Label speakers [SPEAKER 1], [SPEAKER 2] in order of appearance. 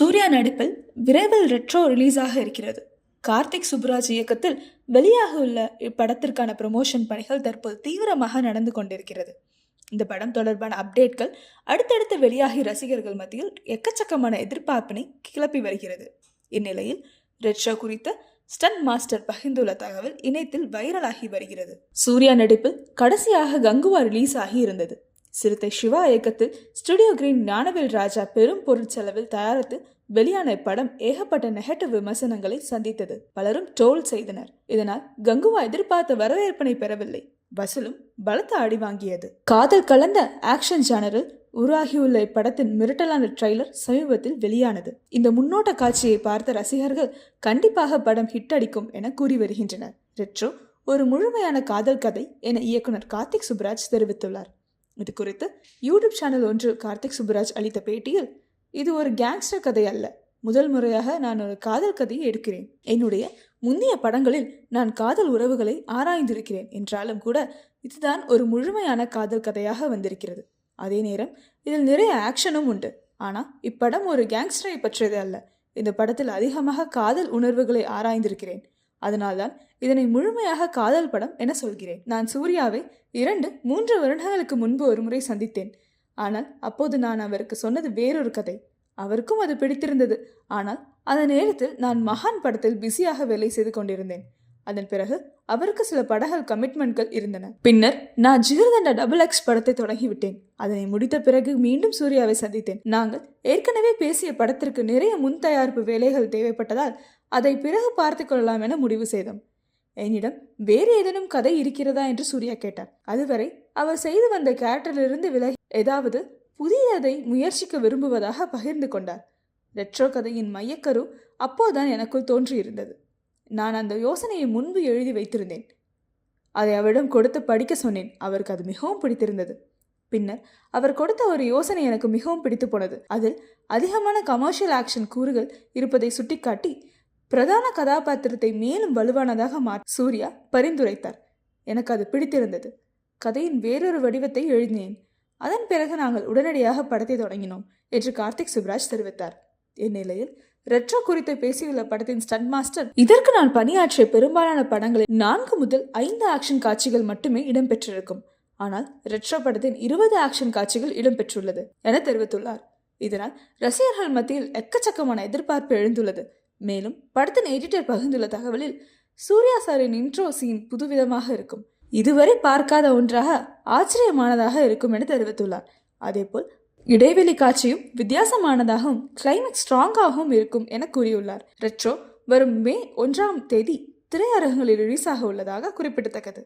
[SPEAKER 1] சூர்யா நடிப்பில் விரைவில் ரெட்ரோ ரிலீஸாக இருக்கிறது. கார்த்திக் சுப்புராஜ் இயக்கத்தில் வெளியாக உள்ள இப்படத்திற்கான ப்ரமோஷன் பணிகள் தற்போது தீவிரமாக நடந்து கொண்டிருக்கிறது. இந்த படம் தொடர்பான அப்டேட்கள் அடுத்தடுத்து வெளியாகி ரசிகர்கள் மத்தியில் எக்கச்சக்கமான எதிர்பார்ப்பினை கிளப்பி வருகிறது. இந்நிலையில் ரெட்ரோ குறித்த ஸ்டண்ட் மாஸ்டர் பகிர்ந்துள்ள தகவல் இணையத்தில் வைரலாகி வருகிறது. சூர்யா நடிப்பில் கடைசியாக கங்குவா ரிலீஸ் ஆகி இருந்தது. சிறுத்தை சிவா இயக்கத்தில் ஸ்டுடியோ கிரீன் ஞானவேல் ராஜா பெரும் பொருட்செலவில் தயாரித்து வெளியான இப்படம் ஏகப்பட்ட நெகட்டிவ் விமர்சனங்களை சந்தித்தது. பலரும் ட்ரோல் செய்தனர். இதனால் கங்குவா எதிர்பார்த்த வரவேற்பினை பெறவில்லை. வசூலும் பலத்த அடி வாங்கியது. காதல் கலந்த ஆக்ஷன் ஜானரில் உருவாகியுள்ள இப்படத்தின் மிரட்டலான ட்ரெய்லர் சமீபத்தில் வெளியானது. இந்த முன்னோட்ட காட்சியை பார்த்த ரசிகர்கள் கண்டிப்பாக படம் ஹிட் அடிக்கும் என கூறி வருகின்றனர். ரெட்ரோ ஒரு முழுமையான காதல் கதை என இயக்குனர் கார்த்திக் சுப்புராஜ் தெரிவித்துள்ளார். இது குறித்து யூடியூப் சேனல் ஒன்று கார்த்திக் சுப்புராஜ் அளித்த பேட்டியில், இது ஒரு கேங்ஸ்டர் கதை அல்ல. முதல் முறையாக நான் ஒரு காதல் கதையை எடுக்கிறேன். என்னுடைய முந்தைய படங்களில் நான் காதல் உறவுகளை ஆராய்ந்திருக்கிறேன் என்றாலும் கூட இதுதான் ஒரு முழுமையான காதல் கதையாக வந்திருக்கிறது. அதே நேரம் இதில் நிறைய ஆக்ஷனும் உண்டு. ஆனால் இப்படம் ஒரு கேங்ஸ்டரை பற்றியது அல்ல. இந்த படத்தில் அதிகமாக காதல் உணர்வுகளை ஆராய்ந்திருக்கிறேன். அதனால்தான் இதனை முழுமையாக காதல் படம் என சொல்கிறேன். நான் சூர்யாவை 2-3 வருடங்களுக்கு முன்பு ஒரு முறை சந்தித்தேன். ஆனால் அப்போது நான் அவருக்கு சொன்னது வேறொரு கதை. அவருக்கும் அது பிடித்திருந்தது. ஆனால் அந்த நேரத்தில் நான் மகான் படத்தில் பிஸியாக வேலை செய்து கொண்டிருந்தேன். அதன் பிறகு அவருக்கு சில படங்கள் கமிட்மெண்ட்கள் இருந்தன. பின்னர் நான் ஜிகர்தண்டா XX படத்தை தொடங்கிவிட்டேன். அதனை முடித்த பிறகு மீண்டும் சூர்யாவை சந்தித்தேன். நாங்கள் ஏற்கனவே பேசிய படத்திற்கு நிறைய முன் தயாரிப்பு வேலைகள் தேவைப்பட்டதால் அதை பிறகு பார்த்து கொள்ளலாம் என முடிவு செய்தோம். என்னிடம் வேறு ஏதேனும் கதை இருக்கிறதா என்று சூர்யா கேட்டார். அதுவரை அவர் செய்து வந்த கேரக்டரிலிருந்து விலகி ஏதாவது புதியதை முயற்சிக்க விரும்புவதாக பகிர்ந்து கொண்டார். ரெட்ரோ கதையின் மையக்கரு அப்போதுதான் எனக்குள் தோன்றியிருந்தது. நான் அந்த யோசனையை முன்பு எழுதி வைத்திருந்தேன். அதை அவரிடம் கொடுத்து படிக்க சொன்னேன். அவருக்கு அது மிகவும் பிடித்திருந்தது. பின்னர் அவர் கொடுத்த ஒரு யோசனை எனக்கு மிகவும் பிடித்து போனது. அதில் அதிகமான கமர்ஷியல் ஆக்ஷன் கூறுகள் இருப்பதை சுட்டிக்காட்டி பிரதான கதாபாத்திரத்தை மேலும் வலுவானதாக சூர்யா பரிந்துரைத்தார். எனக்கு அது பிடித்திருந்தது. கதையின் வேறொரு வடிவத்தை எழுதினேன். அதன் பிறகு நாங்கள் உடனடியாக படத்தை தொடங்கினோம் என்று கார்த்திக் சுப்புராஜ் தெரிவித்தார். இந்நிலையில் ரெட்ரோ குறித்து பேசியுள்ள படத்தின் ஸ்டண்ட் மாஸ்டர், இதற்கு நான் பணியாற்றிய பெரும்பாலான படங்களில் 4 முதல் 5 ஆக்ஷன் காட்சிகள் மட்டுமே இடம்பெற்றிருக்கும். ஆனால் ரெட்ரோ படத்தின் 20 ஆக்ஷன் காட்சிகள் இடம்பெற்றுள்ளது என தெரிவித்துள்ளார். இதனால் ரசிகர்கள் மத்தியில் எக்கச்சக்கமான எதிர்பார்ப்பு எழுந்துள்ளது. மேலும் படத்தின் எடிட்டர் பகிர்ந்துள்ள தகவலில், சூர்யா சாரின் இன்ட்ரோ சீன் புதுவிதமாக இருக்கும். இதுவரை பார்க்காத ஒன்றாக ஆச்சரியமானதாக இருக்கும் என தெரிவித்துள்ளார். அதேபோல் இடைவெளி காட்சியும் வித்தியாசமானதாகவும் கிளைமேக்ஸ் ஸ்ட்ராங்காகவும் இருக்கும் என கூறியுள்ளார். ரெட்ரோ வரும் மே 1 திரையரங்குகளில் ரிலீஸ் ஆக உள்ளதாக குறிப்பிடத்தக்கது.